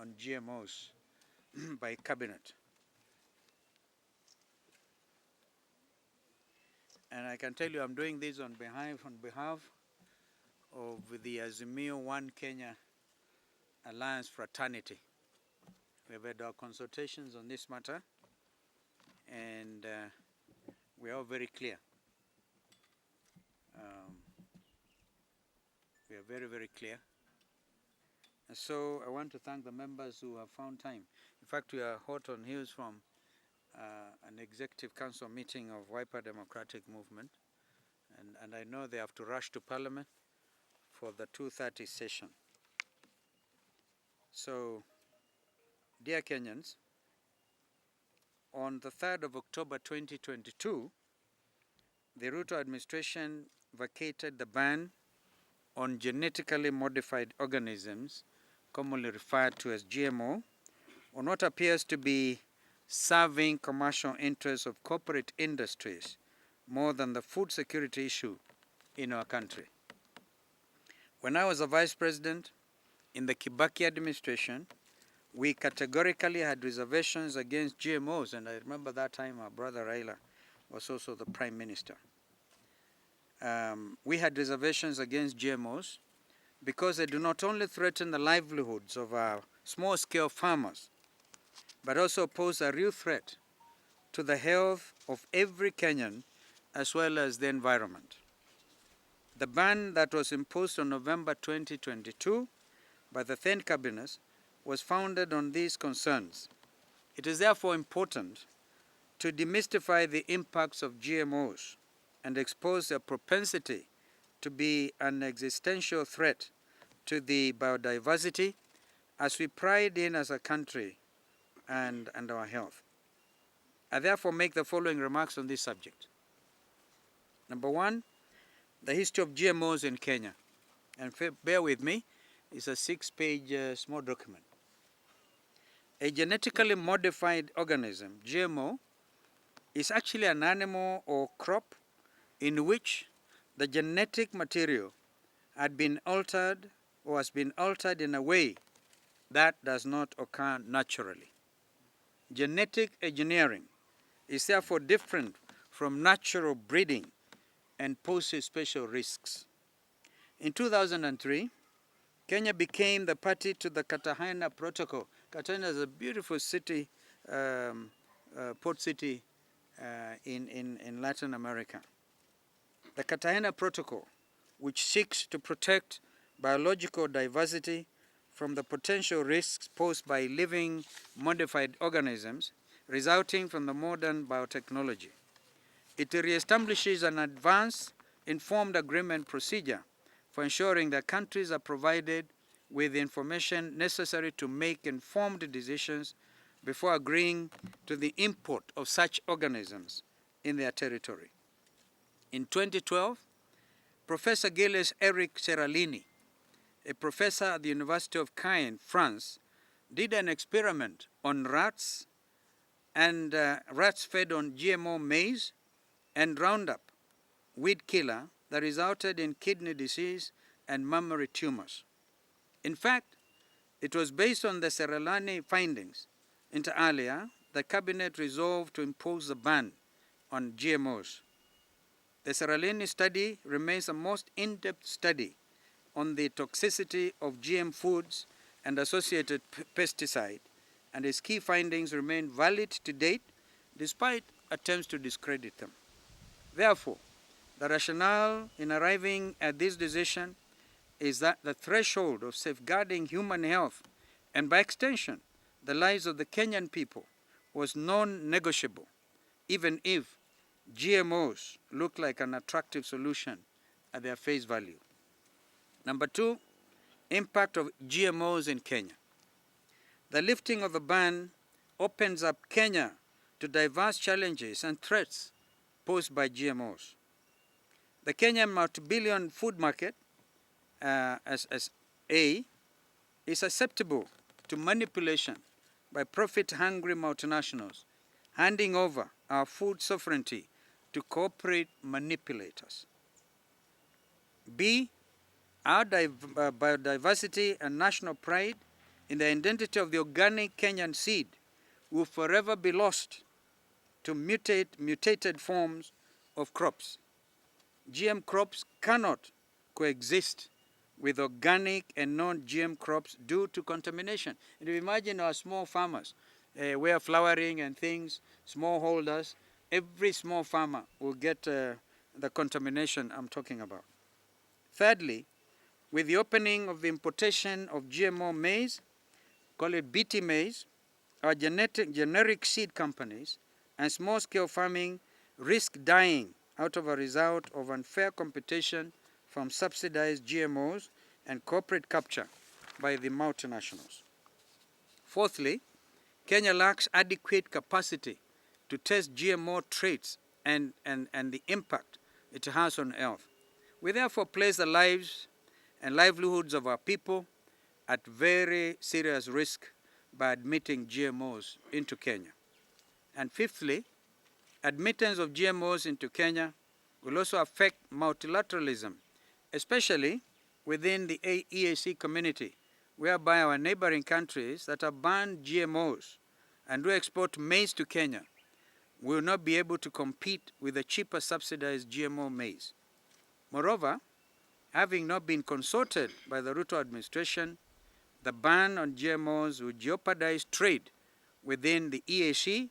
on GMOs by Cabinet. And I can tell you I'm doing this on behalf of the Azimio One Kenya Alliance Fraternity. We have had our consultations on this matter, and we are very clear. We are very, very clear. And so I want to thank the members who have found time. In fact, we are hot on heels from an executive council meeting of Wiper Democratic Movement, and I know they have to rush to Parliament for the 2:30 session. So, dear Kenyans, on the 3rd of October 2022, the Ruto administration vacated the ban on genetically modified organisms, commonly referred to as GMO, on what appears to be serving commercial interests of corporate industries more than the food security issue in our country. When I was a vice president in the Kibaki administration, we categorically had reservations against GMOs, and I remember that time our brother Raila was also the prime minister. We had reservations against GMOs because they do not only threaten the livelihoods of our small-scale farmers, but also pose a real threat to the health of every Kenyan as well as the environment. The ban that was imposed on November 2022 by the then cabinet was founded on these concerns. It is therefore important to demystify the impacts of GMOs and expose their propensity to be an existential threat to the biodiversity as we pride in as a country and our health. I therefore make the following remarks on this subject. Number one, the history of GMOs in Kenya. And bear with me, it's a 6-page small document. A genetically modified organism, GMO, is actually an animal or crop in which the genetic material had been altered or has been altered in a way that does not occur naturally. Genetic engineering is therefore different from natural breeding and poses special risks. In 2003, Kenya became the party to the Cartagena Protocol. Cartagena is a beautiful city, port city in Latin America. The Cartagena Protocol, which seeks to protect biological diversity from the potential risks posed by living modified organisms resulting from the modern biotechnology. It reestablishes an advanced, informed agreement procedure for ensuring that countries are provided with the information necessary to make informed decisions before agreeing to the import of such organisms in their territory. In 2012, Professor Gilles Eric Seralini, a professor at the University of Caen, France, did an experiment on rats, and rats fed on GMO maize and Roundup, weed killer, that resulted in kidney disease and mammary tumors. In fact, it was based on the Seralini findings. Inter alia, the cabinet resolved to impose a ban on GMOs. The Seralini study remains the most in-depth study on the toxicity of GM foods and associated pesticide, and its key findings remain valid to date despite attempts to discredit them. Therefore, the rationale in arriving at this decision is that the threshold of safeguarding human health and, by extension, the lives of the Kenyan people was non-negotiable, even if GMOs look like an attractive solution at their face value. Number two, impact of GMOs in Kenya. The lifting of the ban opens up Kenya to diverse challenges and threats posed by GMOs. The Kenyan multi-billion food market, is susceptible to manipulation by profit-hungry multinationals, handing over our food sovereignty to corporate manipulators. B, our biodiversity and national pride in the identity of the organic Kenyan seed will forever be lost to mutated forms of crops. GM crops cannot coexist with organic and non-GM crops due to contamination. And if you imagine our small farmers, where flowering and things, smallholders, every small farmer will get the contamination I'm talking about. Thirdly, with the opening of the importation of GMO maize, call it BT maize, our generic seed companies and small-scale farming risk dying out of a result of unfair competition from subsidized GMOs and corporate capture by the multinationals. Fourthly, Kenya lacks adequate capacity to test GMO traits and the impact it has on health. We therefore place the lives and livelihoods of our people at very serious risk by admitting GMOs into Kenya. And fifthly, admittance of GMOs into Kenya will also affect multilateralism, especially within the EAC community, whereby our neighboring countries that have banned GMOs and do export maize to Kenya will not be able to compete with the cheaper subsidized GMO maize. Moreover, having not been consulted by the Ruto administration, the ban on GMOs would jeopardize trade within the EAC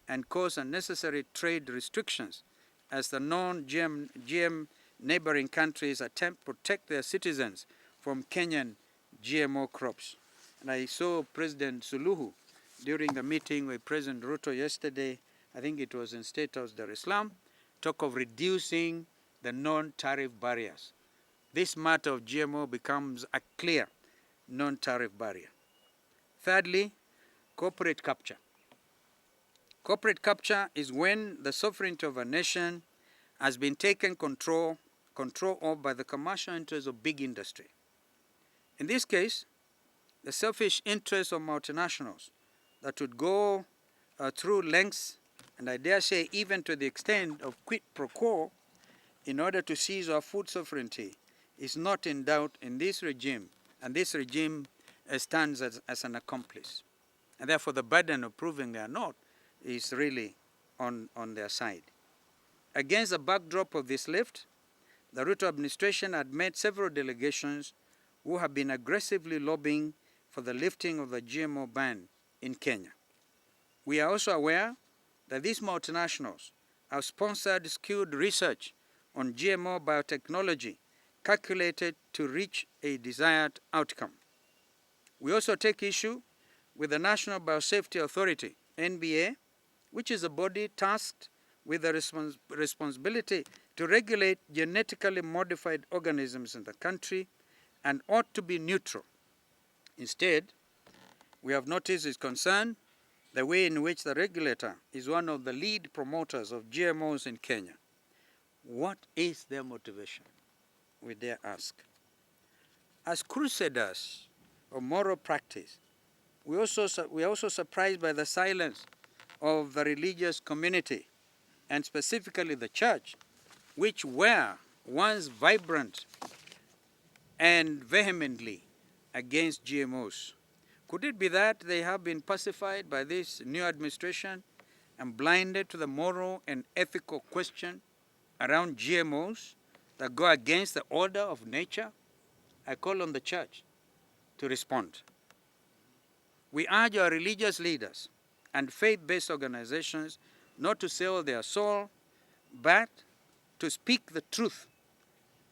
and cause unnecessary trade restrictions as the non-GM neighboring countries attempt to protect their citizens from Kenyan GMO crops. And I saw President Suluhu during the meeting with President Ruto yesterday, I think it was in State House, Dar es Salaam, talk of reducing the non-tariff barriers. This matter of GMO becomes a clear non-tariff barrier. Thirdly, corporate capture. Corporate capture is when the sovereignty of a nation has been taken control of by the commercial interests of big industry. In this case, the selfish interests of multinationals that would go through lengths, and I dare say even to the extent of quid pro quo, in order to seize our food sovereignty, is not in doubt in this regime, and this regime stands as an accomplice. And therefore the burden of proving they are not is really on their side. Against the backdrop of this lift, the Ruto administration had met several delegations who have been aggressively lobbying for the lifting of the GMO ban in Kenya. We are also aware that these multinationals have sponsored skilled research on GMO biotechnology calculated to reach a desired outcome. We also take issue with the National Biosafety Authority, NBA, which is a body tasked with the responsibility to regulate genetically modified organisms in the country and ought to be neutral. Instead, we have noticed with concern the way in which the regulator is one of the lead promoters of GMOs in Kenya. What is their motivation? We dare ask. As crusaders of moral practice, we are also surprised by the silence of the religious community, and specifically the church, which were once vibrant and vehemently against GMOs. Could it be that they have been pacified by this new administration and blinded to the moral and ethical question around GMOs that go against the order of nature? I call on the church to respond. We urge our religious leaders and faith-based organizations not to sell their soul, but to speak the truth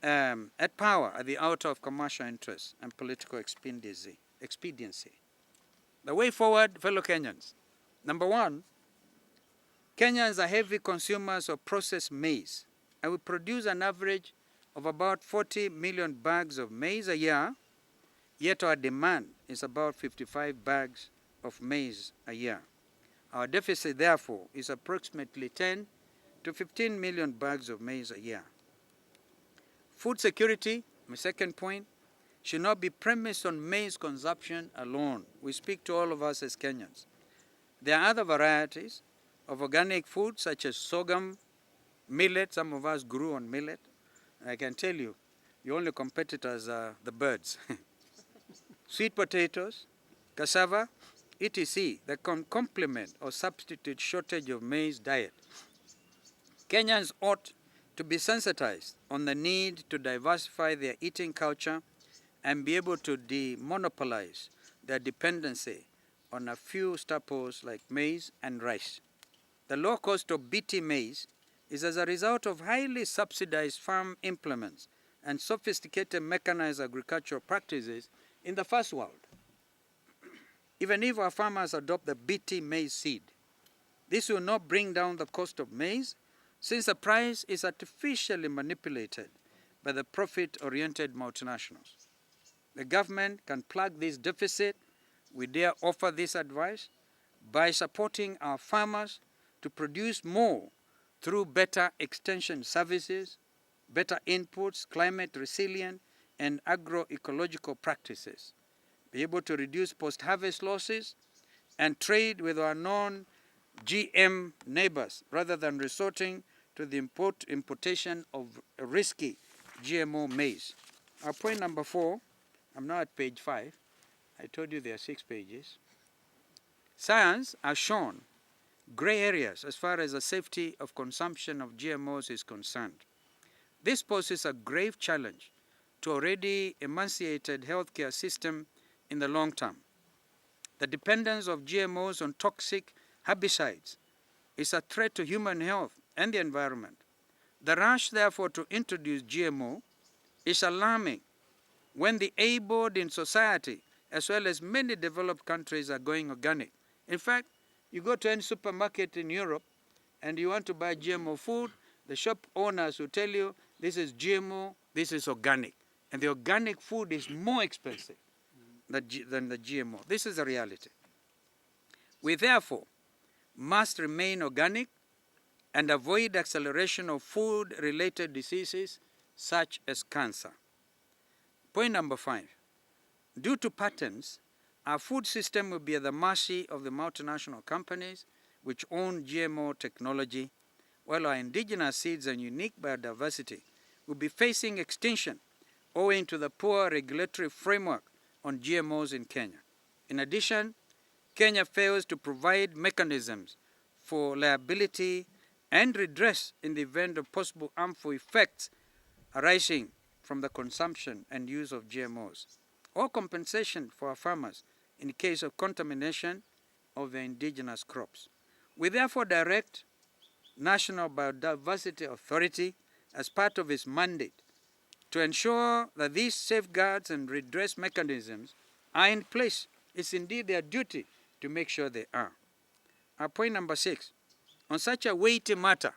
at power at the altar of commercial interests and political expediency. The way forward, fellow Kenyans. Number one, Kenyans are heavy consumers of processed maize, and we produce an average of about 40 million bags of maize a year, yet our demand is about 55 bags of maize a year. Our deficit, therefore, is approximately 10 to 15 million bags of maize a year. Food security, my second point, should not be premised on maize consumption alone. We speak to all of us as Kenyans. There are other varieties of organic food such as sorghum, millet. Some of us grew on millet. I can tell you, the only competitors are the birds. Sweet potatoes, cassava, etc. that can complement or substitute shortage of maize diet. Kenyans ought to be sensitized on the need to diversify their eating culture and be able to demonopolize their dependency on a few staples like maize and rice. The low cost of BT maize is as a result of highly subsidized farm implements and sophisticated mechanized agricultural practices in the first world. Even if our farmers adopt the BT maize seed, this will not bring down the cost of maize, since the price is artificially manipulated by the profit-oriented multinationals. The government can plug this deficit. We dare offer this advice by supporting our farmers to produce more through better extension services, better inputs, climate resilient, and agroecological practices, be able to reduce post-harvest losses, and trade with our non-GM neighbors rather than resorting to the importation of risky GMO maize. Our point number 4, I'm now at page 5. I told you there are 6 pages. Science has shown gray areas as far as the safety of consumption of GMOs is concerned. This poses a grave challenge to already emaciated healthcare system in the long term. The dependence of GMOs on toxic herbicides is a threat to human health and the environment. The rush, therefore, to introduce GMO is alarming when the able in society, as well as many developed countries, are going organic. In fact, you go to any supermarket in Europe and you want to buy GMO food, the shop owners will tell you this is GMO, this is organic. And the organic food is more expensive than the GMO. This is the reality. We therefore must remain organic and avoid acceleration of food-related diseases such as cancer. Point number 5. Due to patents, our food system will be at the mercy of the multinational companies which own GMO technology, while our indigenous seeds and unique biodiversity will be facing extinction owing to the poor regulatory framework on GMOs in Kenya. In addition, Kenya fails to provide mechanisms for liability and redress in the event of possible harmful effects arising from the consumption and use of GMOs, or compensation for our farmers in the case of contamination of the indigenous crops. We therefore direct National Biodiversity Authority as part of its mandate to ensure that these safeguards and redress mechanisms are in place. It's indeed their duty to make sure they are. Our point number 6, on such a weighty matter,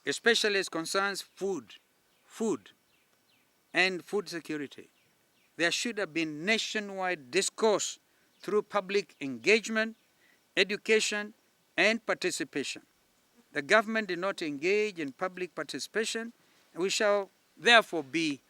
especially as concerns food and food security, there should have been nationwide discourse through public engagement, education, and participation. The government did not engage in public participation, and we shall therefore be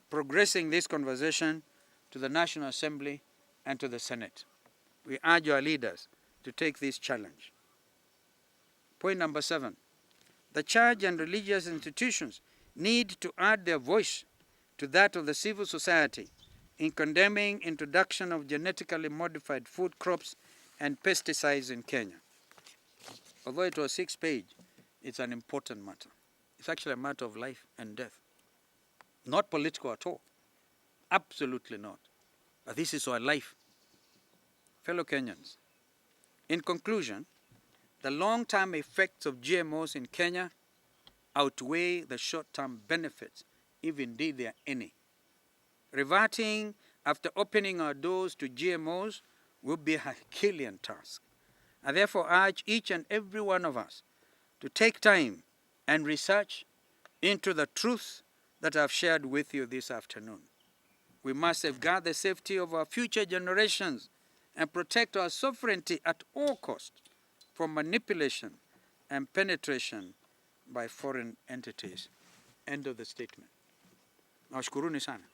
progressing this conversation to the National Assembly and to the Senate. We urge our leaders to take this challenge. Point number 7. The church and religious institutions need to add their voice to that of the civil society in condemning introduction of genetically modified food crops and pesticides in Kenya. Although it was 6 pages, it's an important matter. It's actually a matter of life and death. Not political at all. Absolutely not. But this is our life. Fellow Kenyans, in conclusion, the long-term effects of GMOs in Kenya outweigh the short-term benefits, if indeed there are any. Reverting after opening our doors to GMOs will be a Herculean task. I therefore urge each and every one of us to take time and research into the truths that I've shared with you this afternoon. We must safeguard the safety of our future generations and protect our sovereignty at all costs from manipulation and penetration by foreign entities. End of the statement. Nawashukuruni sana.